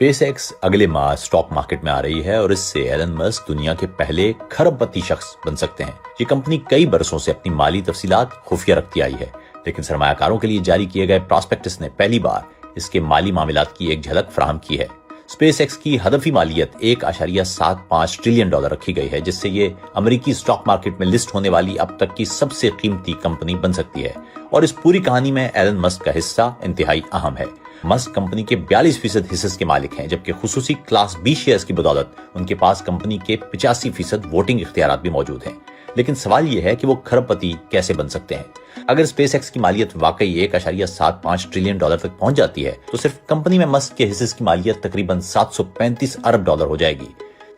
Space x अगले माह stock market में आ रही है और इससे एलन मस्क दुनिया के पहले खरबपति शख्स बन सकते हैं। ये कंपनी कई बरसों से अपनी माली तफसीलात खुफिया रखती आई है, लेकिन सरमायाकारों के लिए जारी किए गए प्रॉस्पेक्टस ने पहली बार इसके माली मामलात की एक झलक फराहम की है। स्पेस एक्स की हदफी मालियत 1.75 ट्रिलियन डॉलर रखी गई है, जिससे ये अमेरिकी स्टॉक मार्केट में लिस्ट होने वाली अब तक की सबसे कीमती कंपनी बन सकती है। और इस पूरी कहानी में एलन मस्क का हिस्सा इंतहाई अहम है। मस्क कंपनी के 42% हिस्से के मालिक हैं, जबकि खुसूसी क्लास बी शेयर्स की बदौलत उनके पास कंपनी के 85% वोटिंग इख्तियारात भी मौजूद हैं। लेकिन सवाल यह है कि वो खरबपति कैसे बन सकते हैं। अगर स्पेस एक्स की मालियत वाकई 1.75 ट्रिलियन डॉलर तक पहुंच जाती है तो सिर्फ कंपनी में मस्क के हिस्से की मालियत तकरीबन 735 अरब डॉलर हो जाएगी।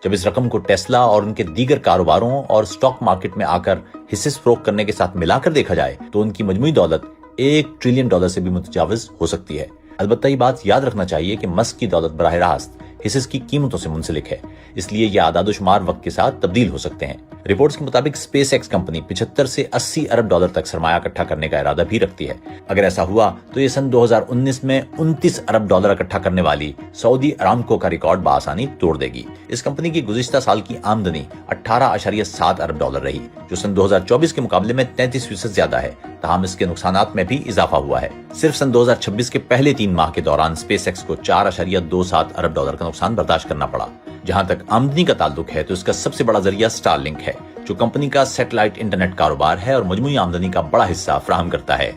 जब इस रकम को टेस्ला और उनके दीगर कारोबारों और स्टॉक मार्केट में आकर हिस्से फरोख्त करने के साथ मिलाकर देखा जाए तो उनकी मजमूई दौलत 1 ट्रिलियन डॉलर से भी मुतजाविज हो सकती है। अलबत्ता ये बात याद रखना चाहिए कि मस्क की दौलत बराह रास्त हिस्से की कीमतों से मुंसलिक है, इसलिए ये आदादोशुमार वक्त के साथ तब्दील हो सकते हैं। रिपोर्ट्स के मुताबिक स्पेस एक्स कंपनी 75 से 80 अरब डॉलर तक सरमाया इकट्ठा करने का इरादा भी रखती है। अगर ऐसा हुआ तो ये सन 2019 में 29 अरब डॉलर इकट्ठा करने वाली सऊदी अरामको का रिकॉर्ड बआसानी तोड़ देगी। इस कंपनी की गुज़िश्ता साल की आमदनी 18.7 अरब डॉलर रही, जो सन 2024 के मुकाबले में 33% ज्यादा है। ताहम इसके नुकसानात में भी इजाफा हुआ है। सिर्फ सन 2026 के पहले 3 माह के दौरान स्पेस एक्स को 4.27 अरब डॉलर का नुकसान बर्दाश्त करना पड़ा। जहां तक आमदनी का ताल्लुक है तो इसका सबसे बड़ा जरिया स्टारलिंक है, जो कंपनी का सैटेलाइट इंटरनेट कारोबार है और मजमूई आमदनी का बड़ा हिस्सा फराहम करता है।